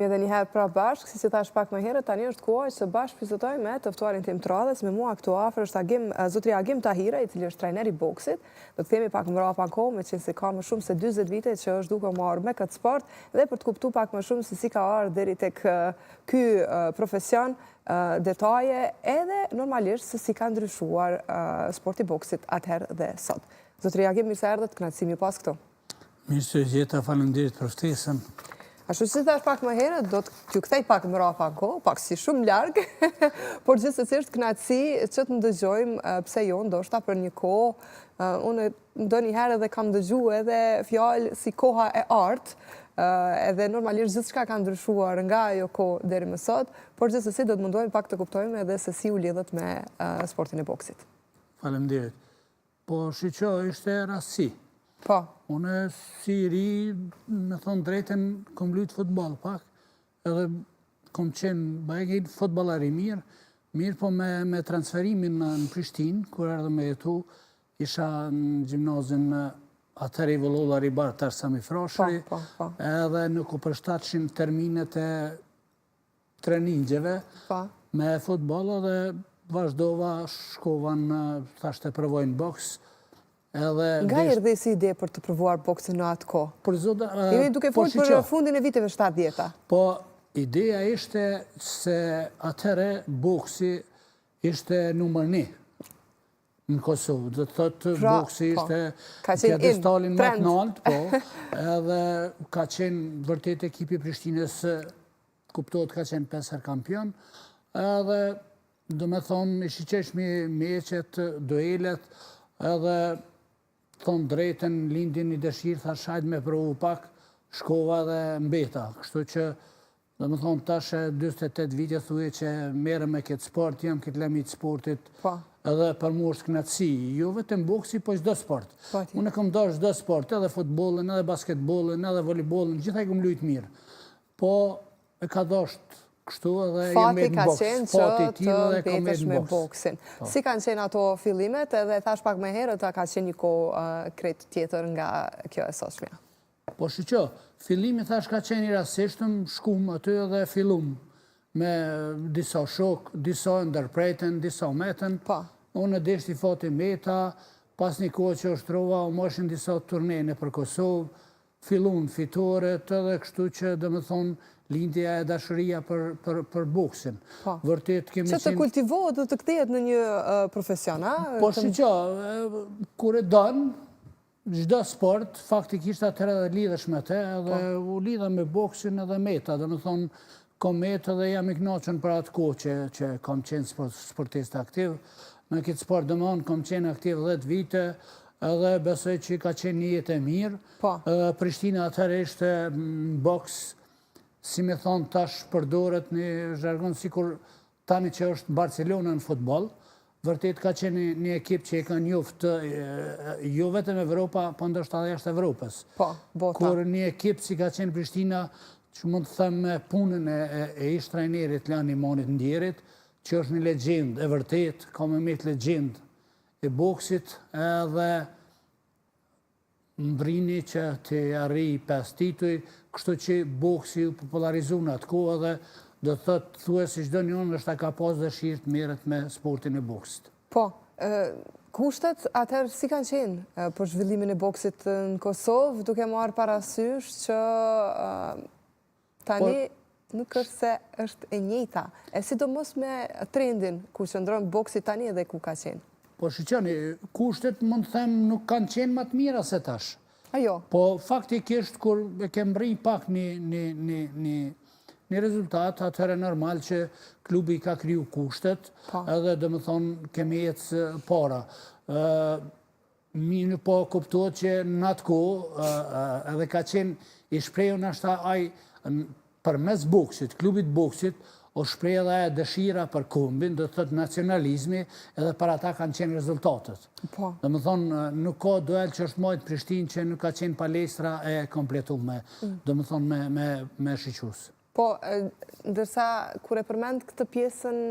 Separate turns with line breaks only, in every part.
Edhe njëherë pra bashkë, si që thash pak më herët, tani është kohë që bashkë fizetoj me të ftuarin tim të radhës, me mua këtu afër është zotri Agim Tahira, i cili është trajner i boksit. Do të themi pak më mbrapa kohë, me qenë se ka më shumë se 40 vite që është duke marrë me këtë sport, dhe për të kuptuar pak më shumë se si ka ardhur deri tek ky profesion, detaje edhe normalisht se si ka ndryshuar sporti boksit atëherë dhe sot. Zotri Agim, mirë se erdhët, kënaqësi mi pas këtu.
Mirë se gjeta, faleminderit për ftesën.
Ashtu që thash pak më herët, do t'ju kthej pak më mbrapa kohë, pak si shumë larg, por gjithsesi kënaqësi që të ndëgjojmë pse jo, ndoshta për një kohë, unë ndonjëherë edhe kam dëgjuar edhe fjalë si koha e artë, edhe normalisht gjithçka ka ndryshuar nga ajo kohë deri më sot, por gjithsesi do të mundohemi pak të kuptojmë edhe se si u lidhet me sportin e boksit.
Faleminderit. Po shiqo, ishte rastësi.
Po.
Unë si ri, me thonë drejten, kom luajtur futboll pak, edhe kom qenë bajegin futbollar i mirë po me transferimin në Prishtinë, kur erdhëm me jetu, isha në gjimnazin atëherë i vëllullar i Bartar Sami Froshri, edhe nuk u përshtatshin terminet e treningjeve me futboll, edhe vazhdova, shkova në, thashtë provojnë boks.
Nga erdhi si ide për të provuar boksin në atë kohë?
Për zotë...
Jemi duke folur për fundin e viteve 70-ta.
Po, ideja ishte se atëherë boksi ishte numër 1 në Kosovë. Do të thotë boksi ishte pjedestalin më të lartë, po, edhe ka qenë vërtet ekipi Prishtinës, kuptohet ka qenë 5 herë kampion, edhe do me thonë i shiqesh meqet, duelet, edhe thonë drejten, lindin i dëshirë, tha shajt me provu pak, shkova dhe mbeta. Kështu që, dhe më thonë, tash 28 vite thuje që merë me këtë sport, jam këtë lemi të sportit, edhe për mu është knatësi, jo vetëm boksi, po çdo sport. Unë kam dash çdo sport, edhe futbollin, edhe basketbollin, edhe volejbollin, gjithaj kom luajt mirë. Po, e ka dasht kështu edhe
fati ka qenë që të mbetesh me boksin. Si kanë qenë ato fillimet, edhe thash pak më herët, ka qenë një kohë krejt tjetër nga kjo e sotshmja?
Po shiqo, fillimi thash ka qenë i rastësishtëm, shkum aty edhe fillum me disa shok, disa ndërpreten, disa metën. Unë deshti fati meta, pas një kohë që ushtrova, u moshin disa turnene për Kosovë, fillun fitoret edhe kështu që dhe më thonë lindja e dashuria për boksin.
Që të kultivohet dhe të kthehet në një profesion, a?
Po shiqo, kur e donë, çdo sport, faktikisht atëherë edhe lidhesh me te, edhe u lidha me boksin edhe meta, dhe më thonë, kom metë dhe jam i kënaqur për atë kohë që kam qenë sportist aktiv. Në këtë sport dhe më kom qenë aktiv 10 vite, edhe besoj që ka qenë një jetë e mirë. Prishtina atëherë ishte boks, si me thonë tash përdoret një zhargon sikur tani që është Barcelona në futbol, vërtet ka qenë një ekip që e ka njoft jo vetëm Evropa, po ndoshta edhe jashtë Evropës. Kur një ekip si ka qenë Prishtina, që mund të them me punën e ish trajnerit Lani Manit Ndjerit, që është një legjend e vërtet, ka me metë legjend e boksit, edhe mbrini që të arri 5 tituj, kështu që boksi u popularizu në atë kohë dhe do të thotë thue si çdo njën është ka pas dëshirë të merret me sportin e boksit.
Po, kushtet atëherë si kanë qenë për zhvillimin e boksit në Kosovë, duke marrë parasysh që tani nuk është se është e njëjta, e sidomos me trendin ku qëndron boksi tani edhe ku ka qenë.
Po shiqoni, kushtet mund të them nuk kanë qenë më të mira se tash.
Ajo.
Po faktikisht kur e ke mbri pak një rezultat, atëherë normal që klubi ka kriju kushtet, edhe dhe më thonë kemi jetë para. Minë po kuptohet që në atë kohë edhe ka qenë i shpreju në ashta aj për mes boksit, klubit boksit, o shprej edhe dëshira për kombin, do të thotë nacionalizmi, edhe për ata kanë qenë rezultatet. Dhe më thonë, nuk ka duel që është majtë Prishtinë që nuk ka qenë palestra e kompletume, dhe më thonë me shiqus.
Po, ndërsa, kur e përmend këtë pjesën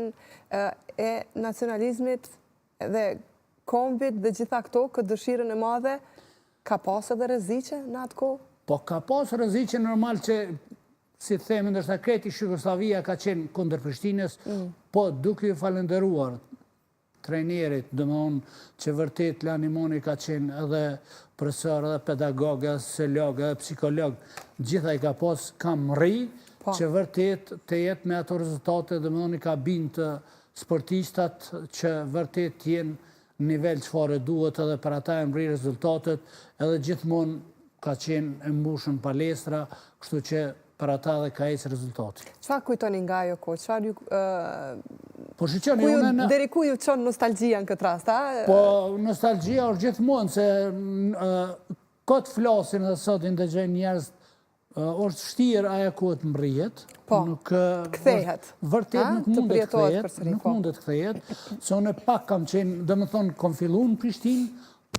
e nacionalizmit dhe kombit dhe gjitha këto, këtë dëshirën e madhe, ka pas edhe rreziqe në atë kohë?
Po, ka pas rreziqe normal që si të themi, ndërsa kreti Jugoslavia ka qenë kundër Prishtinës, po duke ju falenderuar trajnerit, dëmonë që vërtet Lanimoni ka qenë edhe profesor, edhe pedagog, edhe sociolog, edhe psikolog, gjitha i ka pas, kam rri, që vërtet të jetë me ato rezultate, dëmonë i ka bind të sportistat që vërtet jenë nivel që fare duhet, edhe për ata e mri rezultatet, edhe gjithmonë ka qenë e mbushën palestra, kështu që për ata dhe ka ecë rezultati.
Çfarë kujtoni nga ajo kohë? Çfarë
Po shqyqoni unë...
Deri ku ju qonë nostalgjia në këtë rast, a?
Po nostalgjia është gjithmonë, se këtë flasin dhe sot i ndëgjën njerëz, është shtirë aja ku të mbrijet.
Po, kthehet.
Vërtet nuk mundet të kthehet, se unë pak kam qenë, dhe më thonë, kom fillu në Prishtinë,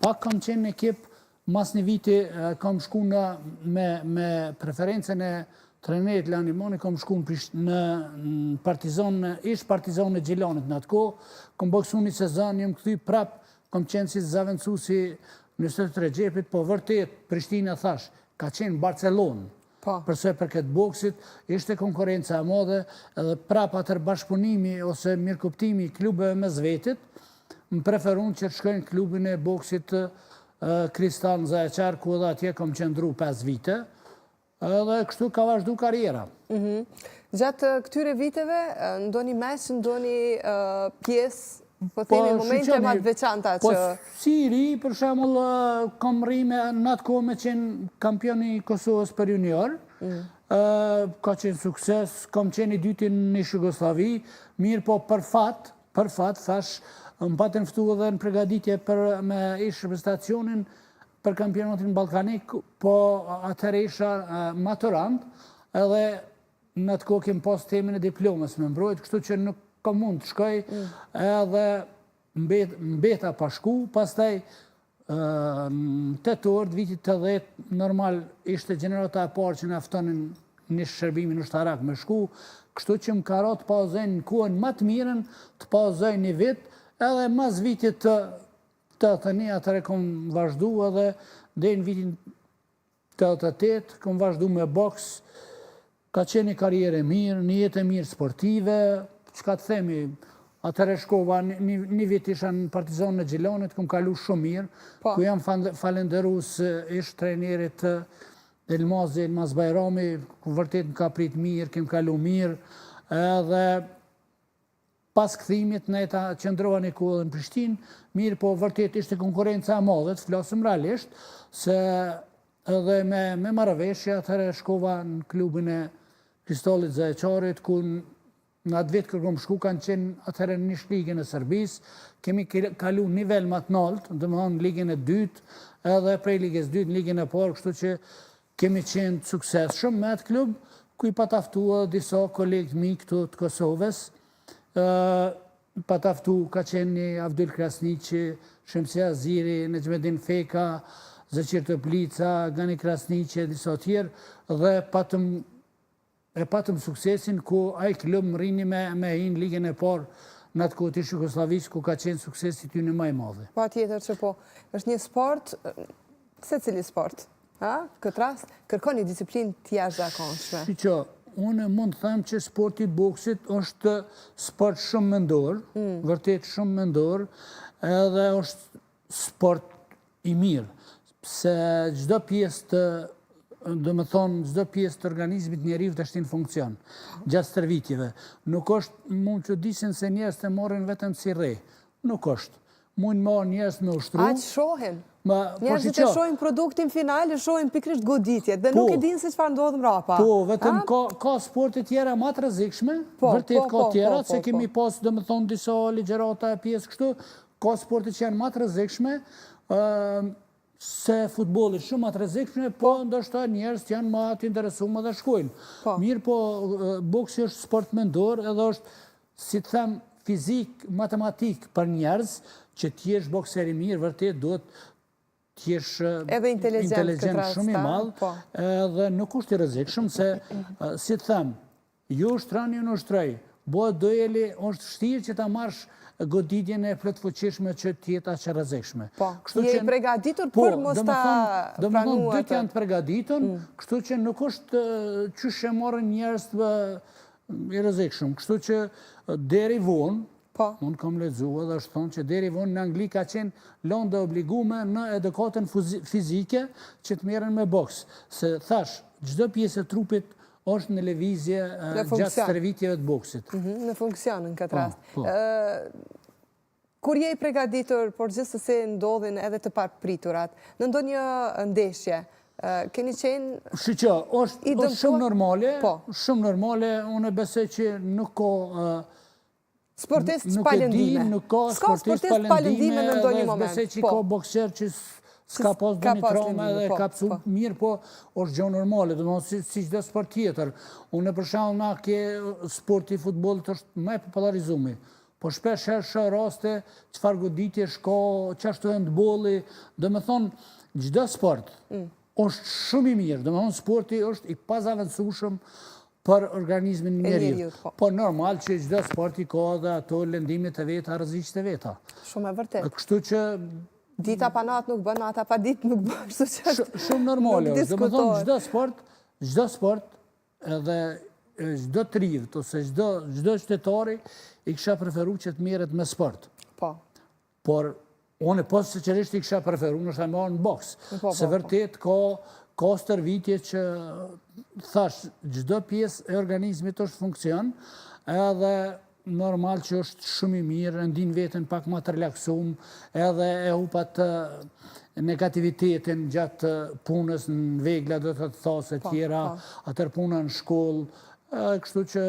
pak kam qenë në ekip, mas një viti kam shku me preferencen e trenerit Lanimoni, kam shku në Partizan, ish Partizan e Gjilanit në atë kohë, kam bëksu një sezon, jëmë këthy prap, kam qenë si zavendësusi në 23 Gjepit, po vërtet, Prishtina thash, ka qenë Barcelonë, përse për këtë boksit, ishte konkurenca e madhe, edhe prap atër bashkëpunimi ose mirëkuptimi i klubeve me zvetit, më preferun që të shkojnë klubin e boksit Kristal në Zajeqar, ku edhe atje kam qëndru 5 vite, edhe kështu ka vazhdu karriera.
Gjatë këtyre viteve, ndoni mes, ndoni pjesë, po themi momente ma të veçanta që...
Po si ri, për shemull, kam ri me në atë kohë me qenë kampioni Kosovës për junior, ka qenë sukses, kam qenë i dyti në Jugoslavi, mirë po për fat, thash, më patën ftu edhe në pregaditje me ishë reprezentacionin për kampionatin balkanik, po atëherë isha maturant, edhe në atë kohë kem pas temin e diplomës me mbrojt, kështu që nuk kam mund të shkoj, edhe mbeta pa shku, pastaj në 8 orë, vitit 80, normal ishte gjenerata e parë që në aftonin një shërbimin ushtarak me shku, kështu që më ka ra të pauzojnë në kohën më të mirën, të pauzojnë një vit, edhe mas vitit të një atëre kom vazhdu edhe dhe në vitin të 88 kom vazhdu me boks, ka qenë një karriere mirë, një jetë e mirë sportive, që ka të themi, atëre shkova, një vit isha në Partizan në Gjilanit, kom kalu shumë mirë, ku jam falenderu se ishtë trenerit Elmaz Bajrami, ku vërtet më ka prit mirë, kem kalu mirë, edhe pas këthimit në eta qëndrova një kohë në Prishtinë, mirë po vërtet ishte konkurenca e madhe, të flasëm realisht, se edhe me marrëveshje atëre shkova në klubin e Kristallit Zajeqarit, ku në atë vetë kërkom shku kanë qenë atëre në një ligën e Serbis, kemi kalu nivel më të naltë, dhe më thonë ligën e dytë, edhe prej ligës dytë në ligën e parë, kështu që kemi qenë sukses shumë me atë klub, ku i pataftua disa kolegë mi këtu të Kosovës, pataftu ka qenë një Avdul Krasniqi, Shemsia Ziri, Necmedin Feka, Zëqir Toplica, Gani Krasniqi, disa tjerë, dhe patëm suksesin ku aj klub më rini me hinë ligën e parë në atë kohë të Jugoslavisë, ku ka qenë suksesit ty në maj madhe.
Pa tjetër që po, është një sport, se cili sport? Këtë rast, kërkon një disiplin të jashtëzakonshme.
Si që, unë mund të them që sporti boksit është sport shumë mendor, vërtet shumë mendor, edhe është sport i mirë, se gjdo pjesë të, do me thonë, gjdo pjesë të organizmit njeriu të ashtin funksion, gjatë stërvitjeve. Nuk është mund që disin se njerës të morin vetëm si rej, nuk është. Mund marë njerës me ushtru.
Aqë shohin? Njerëzit e shohin produktin final, e shohin pikrisht goditjet, dhe nuk e din se çfarë ndodh mrapa.
Po, vetëm ka sporte tjera ma të rrezikshme, vërtet ka tjera, se kemi pas, dhe me thonë, disa ligjerata e pjesë kështu, ka sporte që janë ma të rrezikshme, se futbolli shumë ma të rrezikshme, po ndoshta njerëz janë ma të interesuar dhe shkojnë. Mirë po, boksi është sport mendor, edhe është, si të them, fizik, matematik për njerëz, që t'jesh bokseri mirë, vërtet duhet t'jesh inteligent shumë i madhë, edhe nuk është i rrezikshëm, se, si të them, ju ushtran, ju në ushtrej, bëhet dojeli, është shtirë që ta marsh goditjen e plotfuqishme që tjeta që rrezikshme.
Po, je i përgatitur për mos ta
pranuar. Dytë janë të përgatitur, kështu që nuk është qysh e morën njerëz i rrezikshëm. Kështu që deri vonë, unë kam lexuar dhe është thonë që deri vonë në Angli ka qenë lëndë obligume në edukatën fizike që të merren me boks. Se thash, çdo pjesë e trupit është në lëvizje gjatë stërvitjeve të boksit.
Në funksion në këtë rast. Kur je i përgatitur, por gjithsesi ndodhin edhe të papriturat, në ndonjë ndeshje, keni qenë...
Shqyqa, është shumë normale, unë besoj që nuk ka...
Sportist palëndime.
Nuk ka sportist palëndime,
në ndonjë moment.
Besoj që ka bokser që s'ka pas do një trauma dhe ka pësu mirë, po është gjë normale, dhe si çdo sport tjetër. Unë për shembull na ke sporti i futbollit është më popularizuar. Po shpesh shoh raste çfarë goditjesh ka, çashtu handbolli, domethënë çdo sport është shumë i mirë, domethënë sporti është i pazaventueshëm për organizmin e njeriut. Po normal që çdo sporti ka dhe ato lëndimet e veta, rreziqet e veta.
Shumë e vërtet.
Kështu që
dita pa natë nuk bën, nata pa ditë nuk bën, kështu që
shumë normale. Domethënë çdo sport edhe çdo tridh ose çdo qytetari i kisha preferuar që të merret me sport.
Po.
Por unë posaçërisht i kisha preferuar në marrë në boks. Se vërtet ka stërvitje që thash, çdo pjesë e organizmit është funksion, edhe normal që është shumë i mirë, ndin veten pak më të relaksum, edhe e hupat negativitetin gjatë punës në vegla, do të thosë e tjera, atër puna në shkollë, kështu që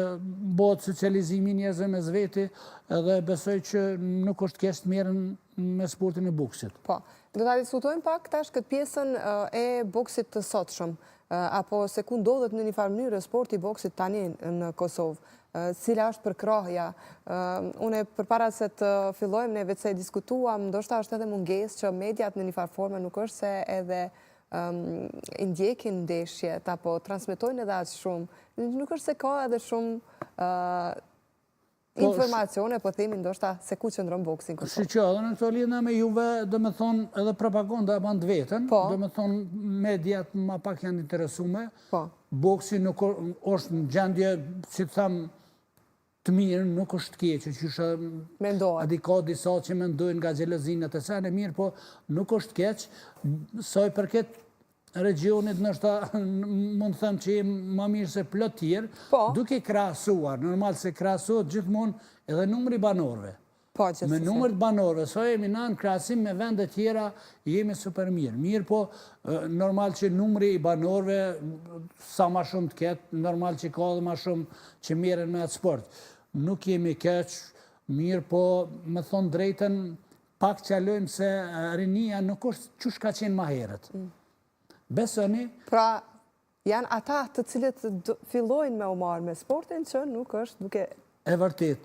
bëhet socializimi njerëzve mes veti, edhe besoj që nuk është keq të merren me sportin e boksit.
Po. Do ta diskutojmë pak tash këtë pjesën e boksit të sotshëm, apo se ku ndodhet në një farë mënyrë sporti i boksit tani në Kosovë. Cila është përkrahja. Unë përpara se të fillojmë ne vetë se diskutuam, ndoshta është edhe mungesë që mediat në një farë forme nuk është se edhe i ndjekin ndeshjet apo transmetojnë edhe aq shumë. Nuk është se ka edhe shumë informacione, po themi ndoshta se ku qëndron boksi në Kosovë.
Shqyqa, edhe në këto lidhje me juve, do me thonë edhe propaganda e bandë vetën, do me thonë mediat ma pak janë interesume, boksi nuk është në gjendje, si të thamë, të mirë, nuk është keqë, që është adika disa që mendojnë nga gjelozinat e sene mirë, po nuk është keqë, saj përket regionit nështë mund thëmë që jemë më mirë se plot tjerë, duke krahasuar, normal se krahasuar gjithmonë edhe numri banorëve. Me numër të banorëve, so jemi na në krahasim me vendet tjera, jemi super mirë. Mirë po, normal që numri i banorëve sa ma shumë të ketë, normal që ka dhe ma shumë që merren me atë sport. Nuk jemi keq, mirë po, me thonë drejten, pak qalojmë se rinia nuk është çush ka qenë ma herët. Besoni?
Pra, janë ata të cilët fillojnë me u marrë me sportin që nuk është duke...
E vërtet.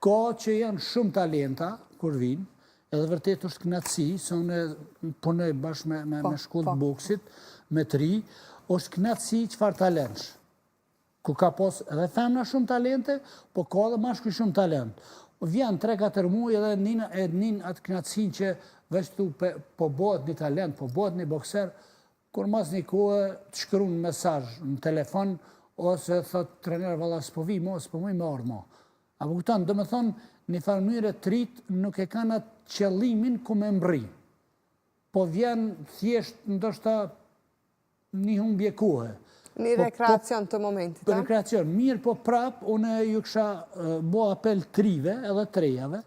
Ka që janë shumë talenta, kur vinë, edhe vërtet është knatësi, se unë punoj bashkë me shkollë të boksit, me të ri, është knatësi qëfar talentsh. Ku ka pos edhe femna shumë talente, po ka edhe mashkull shumë talent. Vjen 3-4 muaj edhe nin atë knatësin që veç tu po bëhet një talent, po bëhet një bokser, kur mas një kohë të shkru në mesazh në telefon, ose thot trener valla s'po vi mo, s'po muj me orë mo. Apo këtanë, do me thonë, një farë mënyre të rritë nuk e kanë atë qëllimin ku me mbri. Po vjen thjesht ndoshta një humbje kohë.
Një rekreacion të momentit.
Për rekreacion, mirë po prap, unë ju kësha bo apel trive edhe trejave,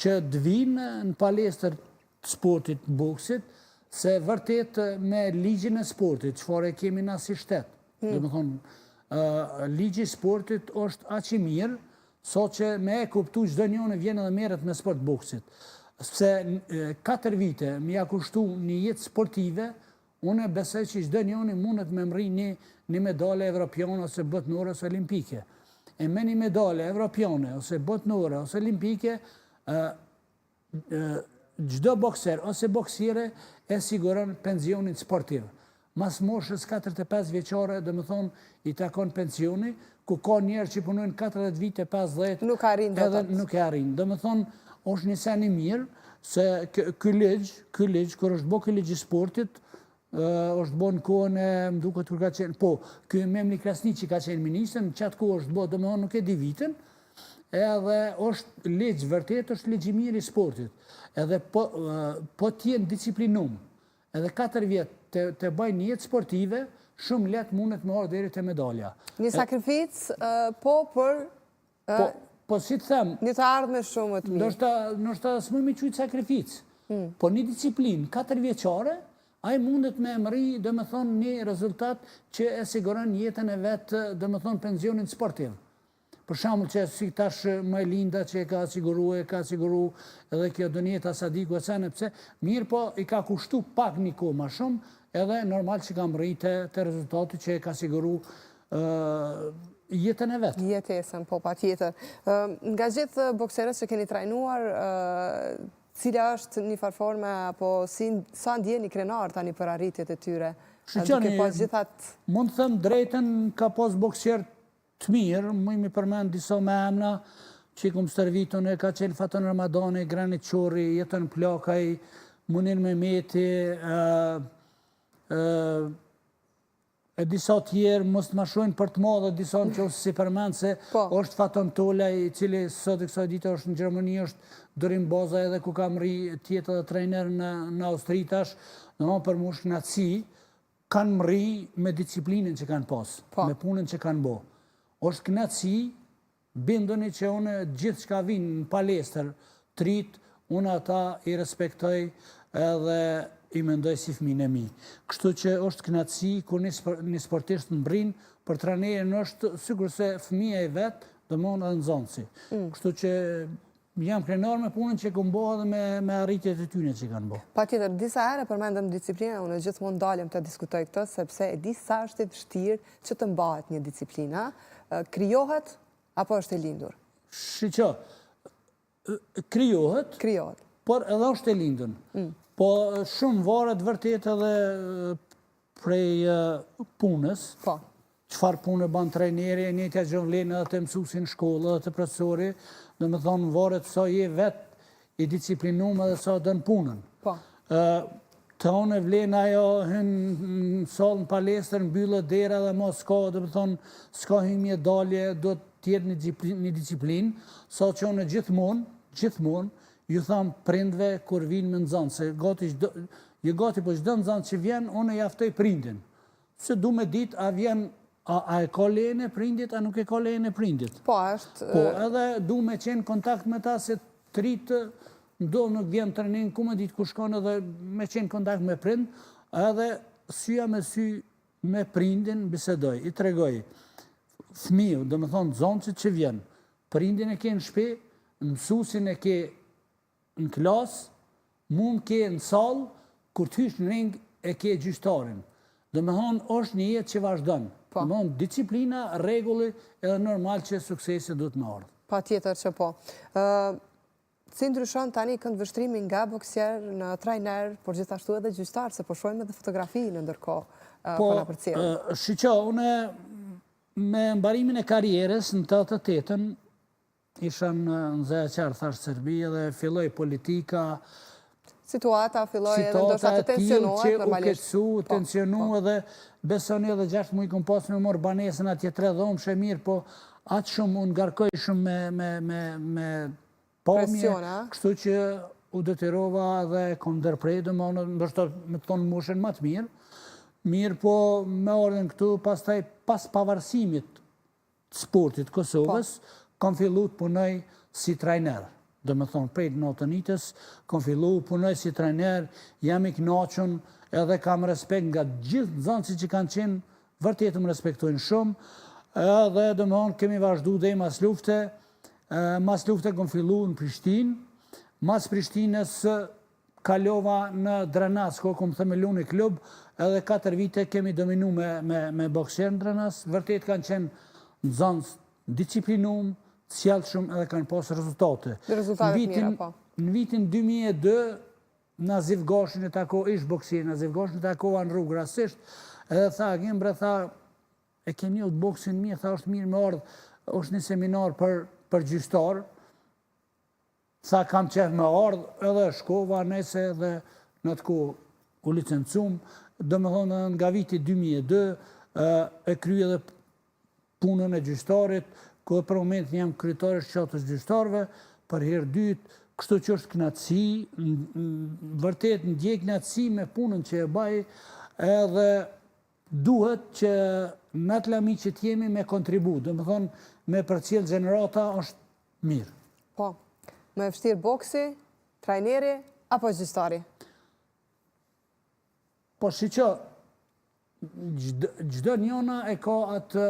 që dvinë në palestër të sportit boksit, se vërtet me ligjin e sportit, qëfar e kemi na si shtet. Dhe me thonë, ligji sportit është aq i mirë, so që me e kuptu çdo njone vjen edhe merret me sport boksit. Sepse 4 vite me ja kushtu një jetë sportive, unë besoj që çdo njoni mundet me mri një medale evropiane ose botnore ose olimpike. E me një medale evropiane ose botnore ose olimpike, çdo bokser ose boksiere e siguron pensionin sportiv. mas moshës 45 vjeqare, dhe më thonë, i takon pensioni, ku ka njerë që punojnë 40 vite, 50,
nuk arrin
edhe nuk e arrin. Dhe më thonë, është një sen i mirë, se ky ligj, kër është bo ky ligj i sportit, është bo në kohën e mduket kur ka qenë, po, ky Memli Krasni që ka qenë ministër, në qatë kohë është bo, dhe më thonë nuk e di vitin, edhe është ligj, vërtet është ligj i mirë i sportit. Edhe po t'jenë disciplinum, edhe 4 vjetë të bëjnë jetë sportive, shumë letë mundet me orë deri të medalja.
Një sakrificë, po për...
Po si të them...
Një të ardhme shumë të mirë.
Nështë së mëmi qujtë sakrificë, po një disciplinë 4 vjeqare, a i mundet me emri, dhe me thonë, një rezultat që e siguron jetën e vetë, dhe me thonë, pensionin sportiv. Për shambull që si tash Majlinda që e ka siguru edhe kjo Donjeta Sadiku e cene pëse, mirë po i ka kushtu pak një kohë ma shumë, edhe normal që ka mrejtë të rezultati që e ka siguru jetën e vetë.
Jetesën, po, pa tjetër. Nga gjithë bokserës që keni trajnuar, cila është një farforme, apo sa ndjeni krenar tani për arritjet e tyre?
Mund të thëmë drejten ka pos bokserë të mirë, më mi përmend disa me emna, që i kumë stërvitun e ka qenë Faton Ramadani, Granit Qori, Jetën Plakaj, Munir Mehmeti, e disa tjerë, mos të ma shojnë për të madhe, disa në që si përmend se është Faton Tolaj, cili sot e kësaj dite është në Gjermani, është Dorim Boza edhe ku ka mri tjetë dhe trajner në Austritash, në më për mush knatësi, kanë mri me disciplinin që kanë pas, me punën që kanë bo. Është knatësi, bindoni që une gjithë që ka vinë në palestër, trit, unë ata i respektoj edhe i mendoj si fëmijën e mi. Kështu që është knatësi, kur një sportist në brinë, për trajnerin është sigur se fëmija i vetë, dhe më në nëzonësi. Kështu që jam krenar me punën që këmë bo edhe me arritjet e tyne që kanë bo.
Pa tjetër, disa ere përmendëm disciplina, unë gjithë mund dalim të diskutoj këtë, sepse e disa është i vështirë që të mbahet një disciplina, kryohet, apo është e lindur?
Shqo, kryohet, por edhe është e lindur. Po shumë varet vërtet edhe prej punës, qëfar punë ban trajneri, e njëtja gjëvlenë edhe të mësusin shkollë, edhe të profesori, dhe me thonë varet sa je vetë i disciplinum edhe sa dënë punën. Të onë e vlenë ajo në salë në palestër, në byllët dera dhe ma s'ka, dhe me thonë, s'ka hymje dalje, do tjetë një disciplinë, sa që onë gjithmonë, ju thamë prindve kur vinë me nëzanë, se gati po çdo nëzanë që vjenë, onë e jaftoj prindin. Se du me ditë, a vjenë, a e ka lejën e prindit, a nuk e ka lejën e prindit.
Po, është...
Po, edhe du me qenë kontakt me ta se të rritë, ndo nuk vjen të trenin, ku me ditë ku shkon edhe me qenë kontakt me prind, edhe syja me sy me prindin bisedoj, i tregoj. Fëmiu, dhe me thonë, zonësit që vjen, prindin e ke në shpe, mësusin e ke në klas, mund ke në salë, kur të hysh në ring e ke gjyqtarin. Dhe me thonë, është një jetë që vazhdojnë. Dhe me thonë, disciplina, regulli, edhe normal që suksesi du të në ardhë.
Pa tjetër që po. Si ndryshon tani këndvështrimi nga boksier në trajner, por gjithashtu edhe gjyqtar, se po shojmë edhe fotografi në ndërkohë po në përcjellë.
Po, shqo, une me mbarimin e karierës në 88-ën, isha në Zeja Qarë, thashtë Serbi, edhe filloj politika,
situata filloj edhe ndoshta të tensionuar,
normalisht. Që u ketsu, tensionu edhe besoni edhe 6 muaj këm pas me morë banesën atje 3 dhomë, shë mirë, po atë shumë unë garkoj shumë me pomje, kështu që u detyrova dhe kom dërprej, dhe më ndoshta me të thonë moshën më të mirë, po me ardhen këtu, pas pavarësimit të sportit Kosovës, kam fillu të punoj si trajner. Dhe me thonë, prej në natënitës, kam fillu punoj si trajner, jam i knaqën, edhe kam respekt nga gjithë zanësi që kanë qenë, vërtetë më respektojnë shumë, edhe dhe me thonë, kemi vazhdu dhe i mas lufte kom fillu në Prishtinë, mas Prishtinës kalova në Drenas, ko kom themelu një klub, edhe 4 vite kemi dominu me bokser në Drenas, vërtet kanë qenë në zonës disciplinum, sjallë shumë edhe kanë pasë rezultate. Në vitin 2002, Nazif Gashin e tako, ish bokser, Nazif Gashin e tako në rrugë rasisht, Edhe tha, Gembre, tha, e ke njohur boksin mirë, tha, është mirë me ardhë, është një seminar për gjystar. Tha, kam qef me ardhë, edhe shkova nese dhe në të kohë u licencum, do me thonë nga viti 2002, e kry edhe punën e gjystarit, ku për moment jam kryetar i Shqatës gjystarve, për herë dytë, kështu që është knatësi, vërtet ndjej knatësi me punën që e baj, edhe duhet që në të lami që t'jemi me kontribu, do me thonë me përcjell gjenerata është mirë.
Po, me vështirë boksi, trajneri, apo gjystari?
Po shiqo, gjdo njona e ka atë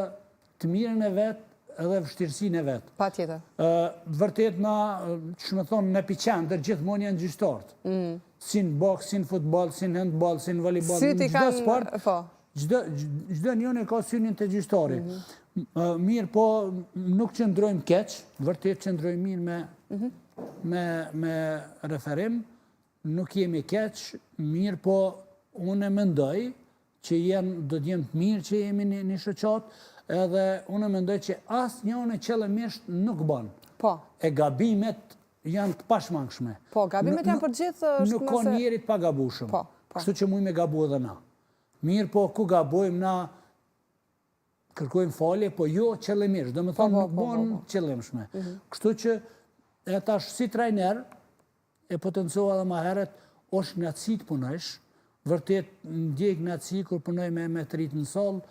të mirën e vetë edhe vështirësinë e vetë.
Pa tjetër.
Vërtet na, që me thonë, në piqendër gjithmonë janë gjyshtartë. Si në boks, si në futbol, si në handball, si në volleyball, në gjdo sport, gjdo njone ka synin të gjyshtari. Mirë po, nuk qëndrojmë keq, vërtet qëndrojmë mirë me referim, nuk jemi keq, mirë po, unë e mendoj që do t'jem të mirë që jemi një shoqat, edhe unë e mendoj që asë njone qëllimisht nuk banë.
Po.
E gabimet janë të pashmangshme.
Po, gabimet janë për gjithë...
Nuk ka njerit pa gabushëm. Kështu që mujme gabu edhe na. Mirë po, ku gabojmë na, kërkojmë falje, po jo qëllimisht. Do me thonë nuk banë qëllimshme. Kështu që e tash si trajner, e potencoha dhe ma heret, është knatësi të punojsh, vërtet ndjek knatësi kur punoj me të rritë në salë,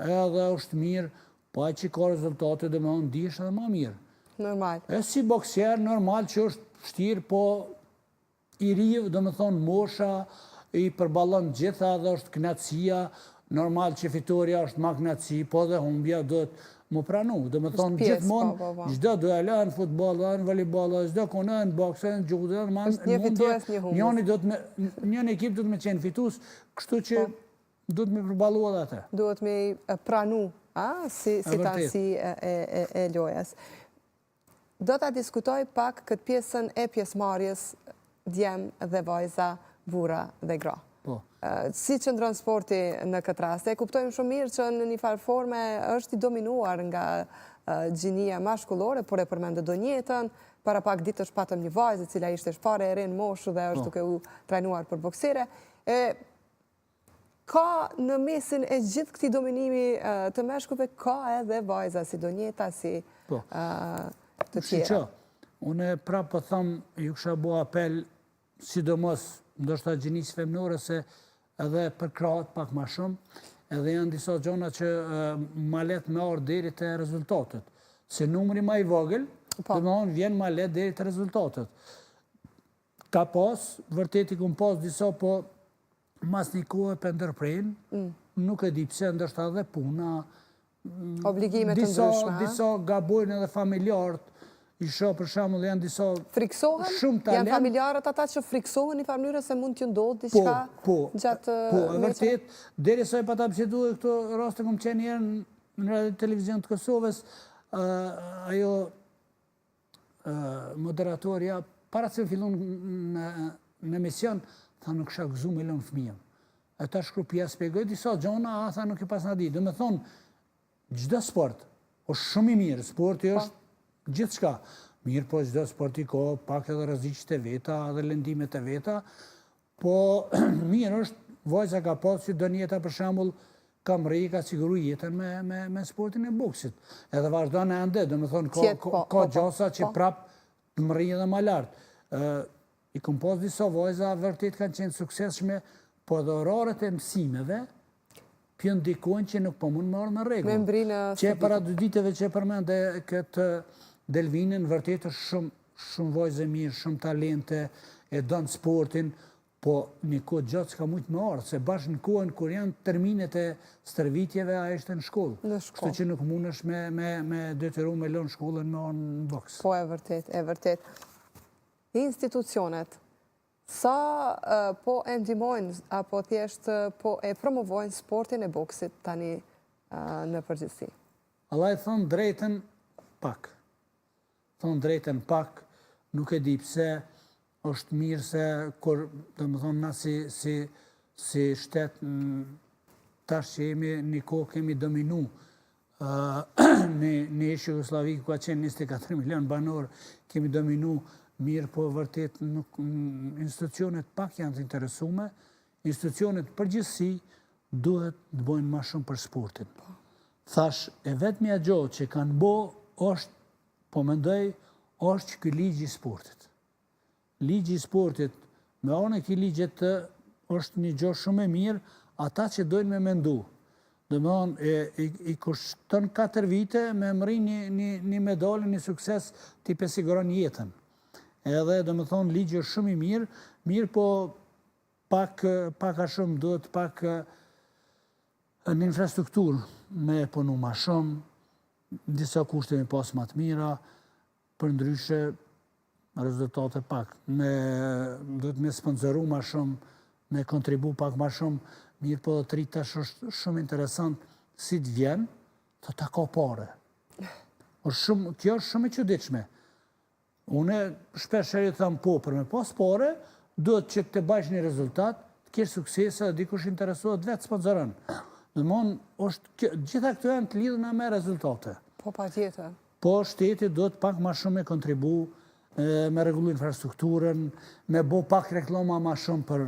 edhe është mirë, pa që ka rezultate dhe me unë dish edhe ma mirë.
Normal.
E si boksier, normal që është shtirë, po i rivë, dhe me thonë mosha, i përbalon gjitha dhe është knatësia, normal që fitoria është ma knatësi, po dhe humbja do të më pranu. Dhe me thonë gjithmonë, gjdo duela në futbol, në volleyball, gjdo kone në boks, në judo, njën ekip do të me qenë fitus, kështu që do të me përbalua dhe atë.
Do të me pranu, si tanësi e lojes. Do të diskutoj pak këtë pjesën e pjesëmarjes djem dhe vajza, bura dhe gra. Si që ndronë sporti në këtë rast? E kuptojmë shumë mirë që në një farë forme është i dominuar nga gjinia mashkullore, por e përmendë do njetën, para pak ditë është patëm një vajzë, cila ishte shpare e rinë moshu dhe është duke u trajnuar për boksire. Ka në mesin e gjithë këti dominimi të meshkuve, ka edhe vajza si do njeta, si të tjera.
Unë prapë po thamë, ju kësha bo apel, sidomos, ndoshta gjinisë femnore, se edhe për krahat pak ma shumë, edhe janë disa gjona që ma let me orë deri të rezultatet. Se numri ma i vogël, dhe me onë vjen ma let deri të rezultatet. Ka pas, vërtet i kum pas disa, po mas një kohë për ndërprejnë, nuk e di pse ndoshta edhe puna,
obligimet të ndryshme.
Disa gabojnë edhe familjartë, i shoh për shembull janë disa
friksohen?
Shumë talent.
Janë familjarët ata që friksohen në mënyrë se mund t'ju ndodhë diçka gjatë
Po, e vërtet, derisa e pata biseduar këto raste kam qenë herë në televizion të Kosovës, ajo moderatorja para se fillon në emision, tha nuk kisha gëzuar me lënë fëmijën. Ata shkrupia spjegoj disa gjona, tha nuk e pas na di. Do të thonë, çdo sport është shumë i mirë, sporti është gjithë shka. Mirë po çdo sporti ka pak edhe rreziqet e veta, edhe lëndimet e veta, po mirë është, vajza ka pasur që do njeta për shembull kam rri ka siguru jetën me sportin e boksit. Edhe vazhdon ende, do të thonë ka gjasa që prap të më rri edhe më lart. I kam pas disa vajza vërtet kanë qenë suksesshme, po edhe orarët e mësimeve pjën ndikojnë që nuk po mund marrë në rregull. Që para 2 diteve që përmende këtë Delvinën, vërtet është shumë vajzë mirë, shumë talente, e donë sportin, po një kohë gjatë s'ka mujtë me ardhë, se bashkë në kohën kur janë terminet e stërvitjeve, a ishte në shkollë. Kështu që nuk mund është me detyru me lënë shkollën me orë në boks.
Po, e vërtet. Institucionet, sa po e ndihmojnë, apo thjesht po e promovojnë sportin e boksit tani në përgjithësi?
Allah e thonë drejten pak. Thonë drejten pak, nuk e di pse, është mirë se kur, do më thonë na si shtet tash që jemi një kohë kemi dominu në ish Jugosllavi, ku ka qenë 24 milion banor, kemi dominu mirë, po vërtet institucionet pak janë të interesume, institucionet përgjithësi duhet të bojnë ma shumë për sportin. Thash, e vetmja gjohë që kanë bo është, po mendoj, është që këj ligji i sportit. Ligji i sportit, me anë e këj ligjet të, është një gjohë shumë e mirë, ata që dojnë me mendu. Dhe me anë, i kushton 4 vite me mëri një medalë, një sukses t'i pesiguron jetën. Edhe, dhe me thonë, ligji është shumë i mirë, po pak a shumë duhet pak në infrastrukturë me punu ma shumë, disa kushte me pas ma të mira, për ndryshe rezultate pak. Duhet me sponsoru ma shumë, me kontribu pak ma shumë, mirë po të rritë është shumë interesant si të vjen, të ta ka pare. Kjo është shumë e qëdiqme. Une shpesh e thëmë po, për me pas pare, duhet që të bajsh një rezultat, të kesh suksese dhe dikush interesuat vetë sponsorën. Dhe mon, gjitha këto janë të lidhuna me rezultate.
Po, pa tjetër.
Po, shteti duhet pak ma shumë me kontribu, me regullu infrastrukturën, me bo pak reklama ma shumë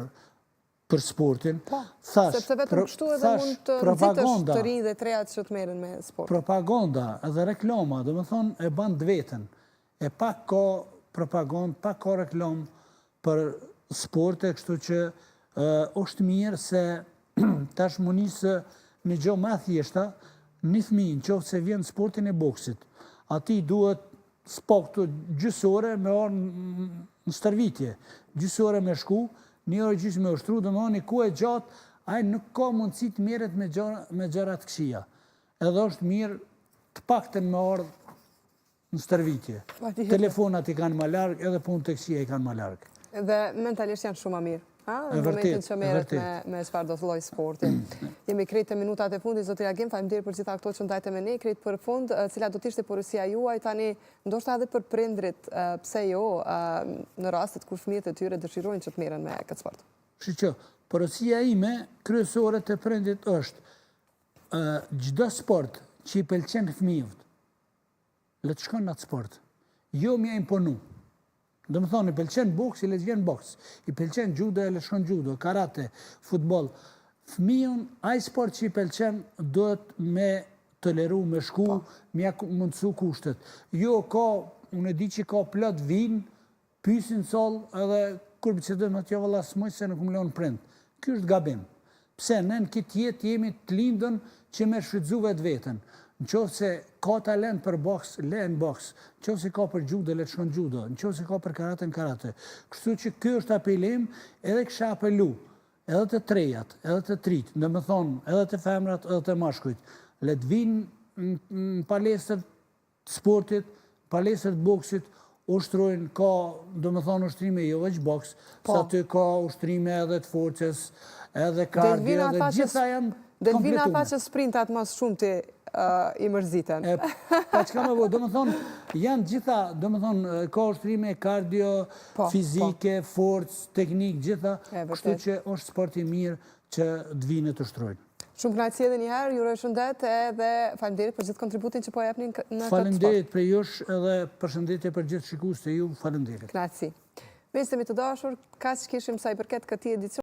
për sportin.
Po, sepse vetëm kështu edhe mund të nëzitësh të rinj dhe trejat që të merin me sport.
Propaganda edhe reklama, dhe me thonë, e bandë vetën. E pak ka propaganda, pak ka reklam për sporte, kështu që është mirë se tash më nisë një gjohë ma thjeshta, një fëmijë në qoftë se vjen sportin e boksit. Ati duhet s'paktu gjysore me orë në stërvitje, gjysore me shku, një orë gjysë me ushtru, dhe më një ku e gjatë, ajë nuk ka mundësi të meret me gjërat këshia. Edhe është mirë të pakten me orë në stërvitje. Telefonat i kanë ma largë, edhe punë të këshia i kanë ma largë.
Dhe mentalisht janë shumë ma mirë. Në momentin që meret me çfarë do të lloj sporti. Jemi krejt të minutat e fundit, zotëria Gim, faleminderit për gjitha këto që ndajte me ne, krejt për fund, cila do t'ishte porosia juaj, tani ndoshta edhe për prindrit, pse jo, në rastet kur fëmijët e tyre dëshirojnë që të merren me këtë sport.
Që porosia ime kryesore të prindrit është çdo sport që i pëlqen fëmijët, le të shkon në atë sport. Jo më imponu. Dhe më thonë, i pëlqen boks, i le të vjen boks. I pëlqen judo, i le shkon judo, karate, futbol. Fëmijën, ai sport që i pëlqen, duhet me toleru, me shku, me mundësu kushtet. Jo, unë e di që ka plot vinë, pysin sol, edhe kur bisedojmë me t'jo valla s'moj se nuk më leon prind. Ky është gabim. Pse, ne në këtë jetë jemi të lindën që me shfrytzu vetë vetën. Në qofë se ka talent për boks, le në boks. Në qofë se ka për judo, le të shkon judo. Në qofë se ka për karate, në karate. Kështu që kjo është apelim, edhe kësha apelu, edhe të trejat, edhe të trit, dhe me thonë, edhe të femrat, edhe të mashkujt. Le të vinë në palestër të sportit, palestër të boksit, ushtrojnë, ka, do me thonë, ushtrime jo veç boks, sa të ka ushtrime edhe të forces, edhe kardio, edhe gjitha janë kompletume.
Dhe vina ata që sprintat mas shumë të i mërziten.
Pa që ka me vojë, do me thonë, janë gjitha, do me thonë, ka ushtrime kardio, fizike, forcë, teknik, gjitha, kështu që është sport i mirë që të vinë të ushtrojnë.
Shumë kënaqësi edhe një herë, ju uroj shëndet edhe faleminderit për gjithë kontributin që po jepni në këtë sport.
Faleminderit për jush edhe përshëndetje për gjithë shikues të ju, faleminderit.
Kënaqësi. Miqtë mi të dashur, kaq kishim sa i përket këtij edicioni.